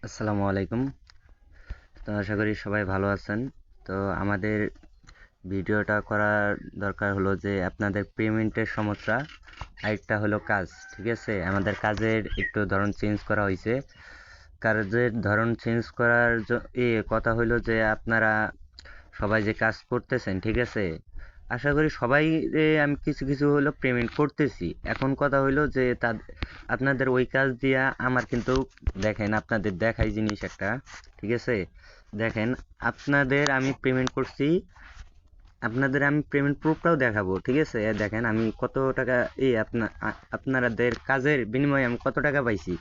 আসসালামু আলাইকুম। তো আশা করি সবাই ভালো আছেন। তো আমাদের ভিডিওটা করার দরকার হলো যে আপনাদের পেমেন্টের সমস্যা, আরেকটা হলো কাজ। ঠিক আছে, আমাদের কাজের একটু ধরন চেঞ্জ করা হয়েছে। কাজের ধরন চেঞ্জ করার কথা হলো যে আপনারা সবাই যে কাজ করতেছেন, ঠিক আছে, আশা করি সবাই আমি কিছু কিছু হলো পেমেন্ট করতেছি। এখন কথা হইলো যে আপনাদের ওই কাজ দিয়া আমার কিন্তু দেখেন, আপনাদের দেখাই জিনিস একটা, ঠিক আছে, দেখেন আপনাদের আমি পেমেন্ট করছি, আপনাদের আমি পেমেন্ট প্রুফটাও দেখাবো। ঠিক আছে, দেখেন আমি কত টাকা আপনাদের কাজের বিনিময়ে আমি কত টাকা পাইছি।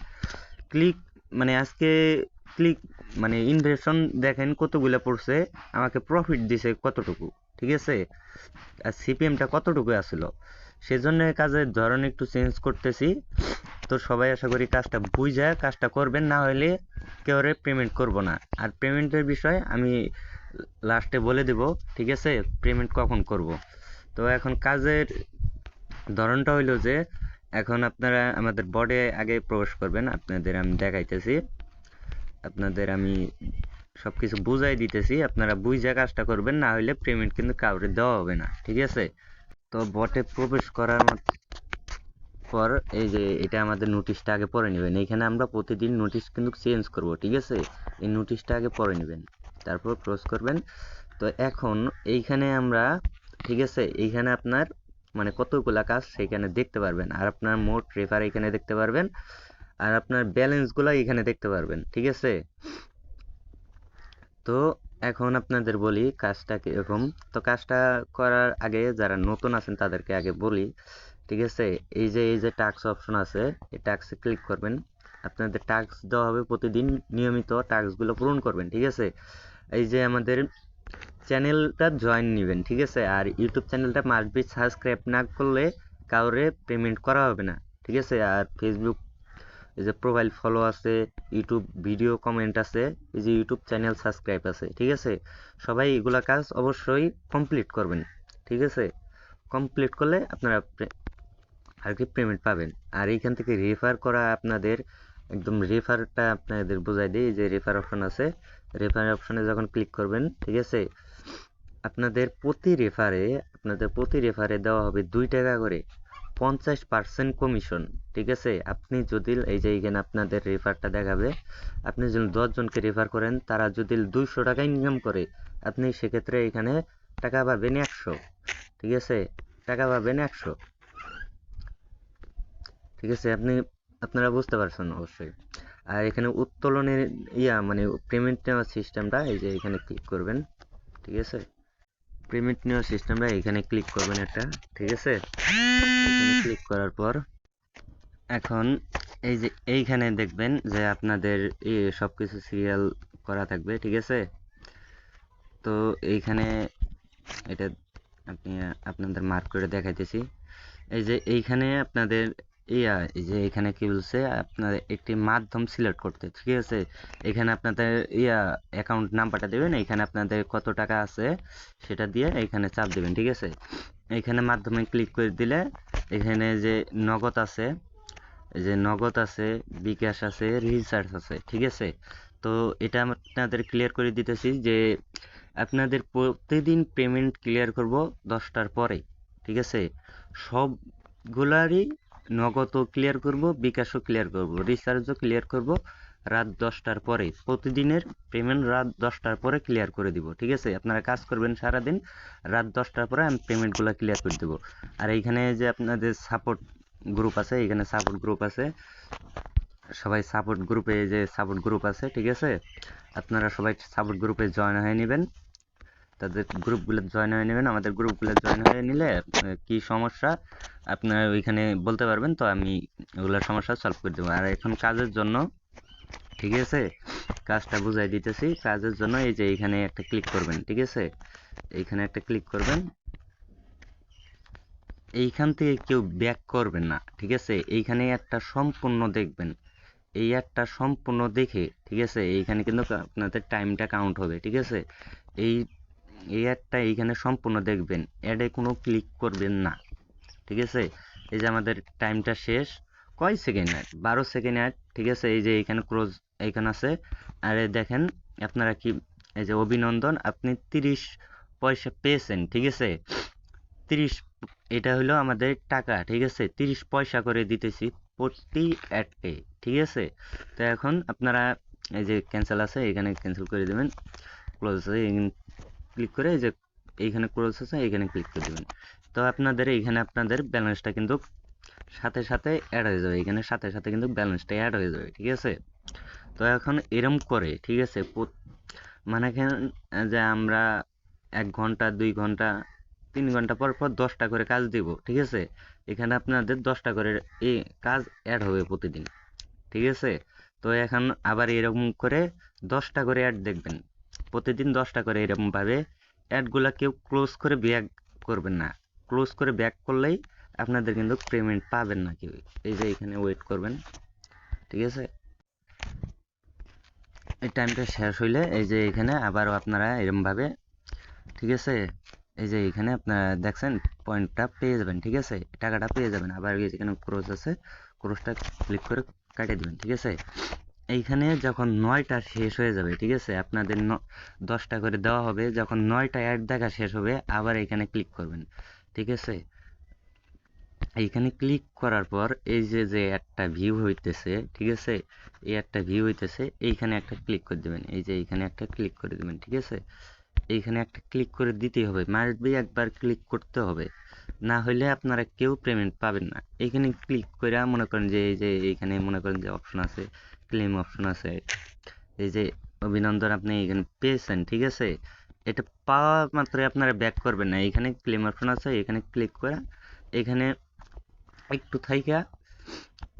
ক্লিক মানে আজকে ক্লিক মানে ইনভেশন দেখেন কতগুলো পড়ছে, আমাকে প্রফিট দিছে কতটুকু। ঠিক আছে, আর সিপিএমটা কতটুকু আসলো, সেজন্য কাজের ধরন একটু চেঞ্জ করতেছি। তো সবাই আশা করি কাজটা বুঝে কাজটা করবেন, না হলে কেউ পেমেন্ট করব না। আর পেমেন্টের বিষয় আমি লাস্টে বলে দেব। ঠিক আছে, পেমেন্ট কখন করব। তো এখন কাজের ধরনটা হইলো যে এখন আপনারা আমাদের বোর্ডে আগে প্রবেশ করবেন। আপনাদের আমি দেখাইতেছি, আপনাদের আমি সবকিছু বুঝাই দিতেছি, আপনারা বুঝে কাজটা করবেন, না হলে পেমেন্ট কিন্তু কাউরে দেওয়া হবে না। ঠিক আছে, তো বটে প্রবেশ করার পর এই যে এটা আমাদের নোটিশটা আগে পড়ে নেবেন। এইখানে আমরা প্রতিদিন নোটিশ কিন্তু চেঞ্জ করব। ঠিক আছে, এই নোটিশটা আগে পড়ে নেবেন, তারপর ক্লোজ করবেন। তো এখন এইখানে আমরা, ঠিক আছে, এইখানে আপনার মানে কতগুলা কাজ সেখানে দেখতে পারবেন, আর আপনার মোট রেফার এখানে দেখতে পারবেন, আর আপনার ব্যালেন্সগুলো এখানে দেখতে পারবেন। ঠিক আছে, তো এখন আপনাদের বলি কাজটা কিরকম। তো কাজটা করার আগে যারা নতুন আছেন তাদেরকে আগে বলি। ঠিক আছে, এই যে টাস্ক অপশন আছে, এই টাস্কে ক্লিক করবেন। আপনাদের টাস্ক দেওয়া হবে প্রতিদিন, নিয়মিত টাস্কগুলো পূরণ করবেন। ঠিক আছে, এই যে আমাদের চ্যানেলটা জয়েন নেবেন। ঠিক আছে, আর ইউটিউব চ্যানেলটা মাস্ট বি সাবস্ক্রাইব না করলে কাউরে পেমেন্ট করা হবে না। ঠিক আছে, আর ফেসবুক এই যে প্রোফাইল ফলো আছে, ইউটিউব ভিডিও কমেন্ট আছে, এই যে ইউটিউব চ্যানেল সাবস্ক্রাইব আছে। ঠিক আছে, সবাই এগুলা কাজ অবশ্যই কমপ্লিট করবেন। ঠিক আছে, কমপ্লিট করলে আপনারা আর কি পেমেন্ট পাবেন। আর এইখান থেকে রেফার করা আপনাদের একদম রেফারটা আপনাদের বোঝাই দিই। যে রেফার অপশন আছে, রেফার অপশনে যখন ক্লিক করবেন, ঠিক আছে, আপনাদের প্রতি রেফারে দেওয়া হবে 2 টাকা করে, 50% কমিশন। ঠিক আছে, আপনি যদি এই যে এইখানে আপনাদের রেফারটা দেখাবে, আপনি যদি 10 জনকে রেফার করেন, তারা যদি 200 টাকা ইনকাম করে, আপনি সেক্ষেত্রে এখানে টাকা পাবেন 100। ঠিক আছে, টাকা পাবেন 100। ঠিক আছে, আপনারা বুঝতে পারছেন অবশ্যই। আর এখানে উত্তোলনের মানে পেমেন্ট নেওয়ার সিস্টেমটা এই যে এখানে ক্লিক করবেন। ঠিক আছে, পেমেন্ট নেওয়ার সিস্টেমটা এখানে ক্লিক করবেন একটা। ঠিক আছে, এখানে ক্লিক করার পর এখন এই যে এইখানে দেখবেন যে আপনাদের সবকিছু সিরিয়াল করা থাকবে। ঠিক আছে, তো এইখানে এটা আপনি আপনাদের মার্ক করে দেখাইতেছি। এই যে এইখানে আপনাদের এই যে এখানে কি বলছে, আপনাদের একটি মাধ্যম সিলেক্ট করতে। ঠিক আছে, এখানে আপনাদের অ্যাকাউন্ট নাম্বারটা দেবেন, এখানে আপনাদের কত টাকা আছে সেটা দিয়ে এখানে চাপ দেবেন। ঠিক আছে, এখানে মাধ্যমে ক্লিক করে দিলে এখানে যে নগদ আছে, এই যে নগদ আছে, বিকাশ আছে, রিচার্জ আছে। ঠিক আছে, তো এটা আপনাদের ক্লিয়ার করে দিতেছি যে আপনাদের প্রতিদিন পেমেন্ট ক্লিয়ার করব 10টার পরে। ঠিক আছে, সবগুলারই নগদও ক্লিয়ার করব, বিকাশও ক্লিয়ার করব, রিচার্জও ক্লিয়ার করব রাত 10টার পরে। প্রতিদিনের পেমেন্ট রাত 10টার পরে ক্লিয়ার করে দিব। ঠিক আছে, আপনারা কাজ করবেন সারাদিন, রাত 10টার পরে আমি পেমেন্টগুলো ক্লিয়ার করে দেবো। আর এইখানে যে আপনাদের সাপোর্ট গ্রুপ আছে, এখানে সাপোর্ট গ্রুপ আছে, সবাই সাপোর্ট গ্রুপে, যে সাপোর্ট গ্রুপ আছে, ঠিক আছে, আপনারা সবাই সাপোর্ট গ্রুপে জয়েন হয়ে নেবেন। তাদের গ্রুপগুলো জয়েন হয়ে নেবেন। আমাদের গ্রুপগুলো জয়েন হয়ে নিলে কি সমস্যা আপনারা ওইখানে বলতে পারবেন, তো আমি ওগুলোর সমস্যা সলভ করে দেবো। আর এখন কাজের জন্য, ঠিক আছে, কাজটা বুঝাই দিতেছি। কাজের জন্য এই যে এইখানে একটা ক্লিক করবেন। ঠিক আছে, এইখানে একটা ক্লিক করবেন, এইখান থেকে কেউ ব্যাক করবেন না। ঠিক আছে, এইখানে একটা সম্পূর্ণ দেখবেন, এই একটা সম্পূর্ণ দেখে, ঠিক আছে, এইখানে কিন্তু আপনাদের টাইমটা কাউন্ট হবে। ঠিক আছে, এই এই একটা এইখানে সম্পূর্ণ দেখবেন, অ্যাডে কোনো ক্লিক করবেন না। ঠিক আছে, এই যে আমাদের টাইমটা শেষ, কয় সেকেন্ড অ্যাড, 12 সেকেন্ড অ্যাড, ঠিক আছে। এই যে এখানে ক্লোজ এইখানে আছে। আর দেখেন আপনারা কি, এই যে অভিনন্দন, আপনি 30 পয়সা পেয়েছেন, ঠিক আছে। 30, এটা হলো আমাদের টাকা, ঠিক আছে। 30 পয়সা করে দিতেছি প্রতি অ্যাডে, ঠিক আছে। তো এখন আপনারা এই যে ক্যান্সেল আছে, এখানে ক্যান্সেল করে দেবেন। ক্লোজ আছে এখানে ক্লিক করে, এই যে এইখানে ক্লোজ আছে এখানে ক্লিক করে দেবেন। তো আপনাদের এইখানে আপনাদের ব্যালেন্সটা কিন্তু সাথে সাথে অ্যাড হয়ে যাবে, এখানে সাথে সাথে কিন্তু ব্যালেন্সটা অ্যাড হয়ে যাবে, ঠিক আছে। তো এখন এরম করে, ঠিক আছে, মানে এখানে যে আমরা 1 ঘন্টা 2 ঘন্টা 3 ঘন্টা পর পর 10টা করে কাজ দিব, ঠিক আছে। এখানে আপনাদের 10টা করে এই কাজ অ্যাড হবে প্রতিদিন, ঠিক আছে। তো এখন আবার এরকম করে 10টা করে অ্যাড দেখবেন, প্রতিদিন 10টা করে। এরকম ভাবে অ্যাডগুলা কেউ ক্লোজ করে ব্যাক করবেন না, ক্লোজ করে ব্যাক করলেই আপনাদের কিন্তু পেমেন্ট পাবেন না কেউ। এই যে এখানে ওয়েট করবেন, ঠিক আছে। এই টাইমটা শেষ হইলে এই যে এখানে আবারও আপনারা এরকম ভাবে, ঠিক আছে, এই যে এখানে আপনারা দেখছেন পয়েন্টটা পেয়ে যাবেন, ঠিক আছে, টাকাটা পেয়ে যাবেন। আবার এখানে ক্রস আছে, ক্রসটা ক্লিক করে কাটিয়ে দেবেন, ঠিক আছে। এইখানে যখন 9টা শেষ হয়ে যাবে, ঠিক আছে, আপনাদের 10টা করে দেওয়া হবে। যখন 9টা অ্যাড দেখা শেষ হবে আবার এখানে ক্লিক করবেন, ঠিক আছে। এইখানে ক্লিক করার পর এই যে যে একটা ভিউ হইতেছে, ঠিক আছে, এই একটা ভিউ হইতেছে, এইখানে একটা ক্লিক করে দেবেন। এই যে এইখানে একটা ক্লিক করে দেবেন, ঠিক আছে। এইখানে একটা ক্লিক করে দিতেই হবে, মাস্ট বি একবার ক্লিক করতে হবে, না হইলে আপনারা কেউ পেমেন্ট পাবেন না। এইখানে ক্লিক করে মনে করেন যে এই যে এইখানে মনে করেন যে অপশন আছে, ক্লেম অপশন আছে, এই যে অভিনন্দন আপনি এখানে পেয়েছেন, ঠিক আছে। এটা পাওয়া মাত্রই আপনারা ব্যাক করবেন না, এখানে ক্লেম অপশন আছে, এখানে ক্লিক করে এখানে একটু থাইকা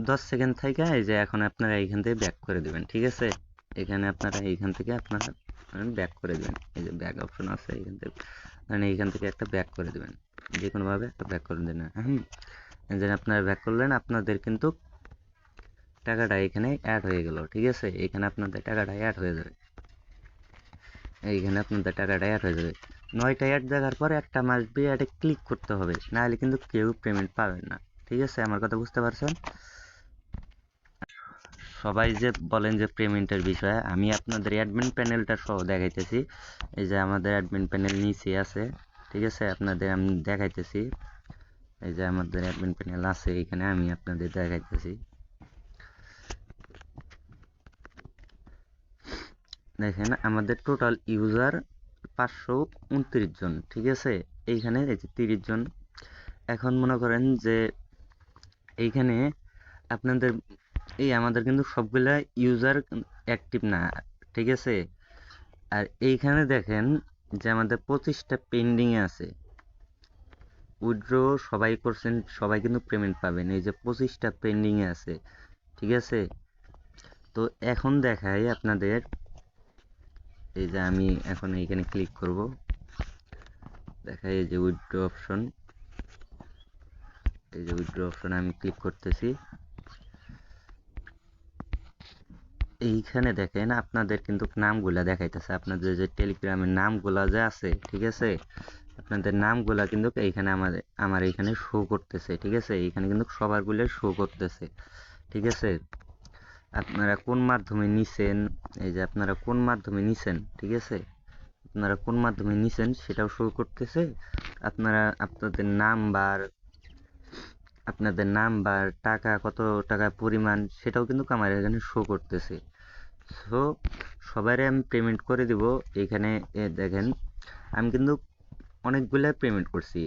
10 সেকেন্ড থাইকা এই যে এখন আপনারা এইখান থেকে ব্যাক করে দেবেন, ঠিক আছে। এখানে আপনারা এইখান থেকে আপনারা ব্যাক করে দেবেন, এই যে ব্যাক অপশন আছে এইখান থেকে, মানে এইখান থেকে একটা ব্যাক করে দেবেন, যে কোনোভাবে একটা ব্যাক করে দেন। যে আপনারা ব্যাক করলেন, আপনাদের কিন্তু টাকাটা এখানে অ্যাড হয়ে গেল, ঠিক আছে। এখানে আপনাদের টাকাটা অ্যাড হয়ে যাবে, এইখানে আপনাদের টাকাটা অ্যাড হয়ে যাবে। 9টা অ্যাড দেখার পরে একটা মাস্ট বি অ্যাডে ক্লিক করতে হবে, নাহলে কিন্তু কেউ পেমেন্ট পাবেন না, ঠিক আছে। আমার কথা বুঝতে পারছেন? সবাই যে বলেন যে পেমেন্টের বিষয়ে, আমি আপনাদের অ্যাডমিন প্যানেলটা সহ দেখাইতেছি। এই যে আমাদের অ্যাডমিন প্যানেল নিচে আছে, ঠিক আছে, আপনাদের আমি দেখাইতেছি। এই যে আমাদের অ্যাডমিন প্যানেল আছে এখানে, আমি আপনাদের দেখাইতেছি। দেখেন আমাদের টোটাল ইউজার 529 জন, ঠিক আছে। এইখানে এই যে 30 জন। এখন মনে করেন যে এইখানে আপনাদের এই আমাদের কিন্তু সবগুলা ইউজার অ্যাক্টিভ না, ঠিক আছে। আর এইখানে দেখেন যে আমাদের 25টা পেন্ডিং এ আছে। উইথড্র সবাই করছেন, সবাই কিন্তু পেমেন্ট পাবেন, এই যে 25টা পেন্ডিং এ আছে, ঠিক আছে। তো এখন দেখাই আপনাদের, এই যে আমি এখন এইখানে ক্লিক করব, দেখাই এই যে উইথড্র অপশন, এই যে উইথড্র অপশন আমি ক্লিক করতেছি। এইখানে দেখেন আপনাদের কিন্তু নামগুলা দেখাইতেছে, আপনাদের যে টেলিগ্রামের নামগুলা যে আছে, ঠিক আছে, আপনাদের নামগুলা কিন্তু এইখানে আমার এইখানে শো করতেছে, ঠিক আছে। এইখানে কিন্তু সবারগুলো শো করতেছে, ঠিক আছে। আপনারা কোন মাধ্যমে নিছেন, এই যে আপনারা কোন মাধ্যমে নিছেন, ঠিক আছে, আপনারা কোন মাধ্যমে নিছেন সেটাও শো করতেছে। আপনারা আপনাদের নাম্বার টাকা কত টাকা পরিমাণ সেটাও কিন্তু আমার এখানে শো করতেছে। সো সবাইরে আমি পেমেন্ট করে দিব। এখানে দেখেন আমি কিন্তু অনেকগুলা পেমেন্ট করছি,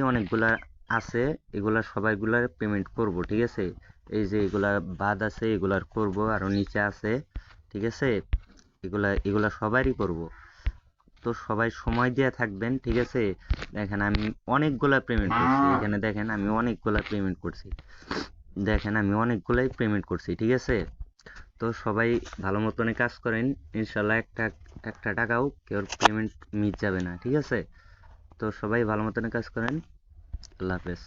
অনেকগুলা আছে, এগুলা সবাইগুলার পেমেন্ট করব, ঠিক আছে। এই যে এগুলা বাদ আছে, এগুলার করব, আরো নিচে আছে, ঠিক আছে। এগুলা সবারই করব। তো সবাই সময় দিয়ে থাকবেন, ঠিক আছে। দেখেন আমি অনেকগুলা পেমেন্ট করছি, এখানে দেখেন আমি অনেকগুলা পেমেন্ট করছি, দেখেন আমি অনেকগুলাই পেমেন্ট করছি, ঠিক আছে। তো সবাই ভালো মতনই কাজ করেন, ইনশাল্লাহ একটা একটা টাকাও কেউ পেমেন্ট মিস যাবে না, ঠিক আছে। তো সবাই ভালো মতনই কাজ করেন। আল্লাহ হাফেজ।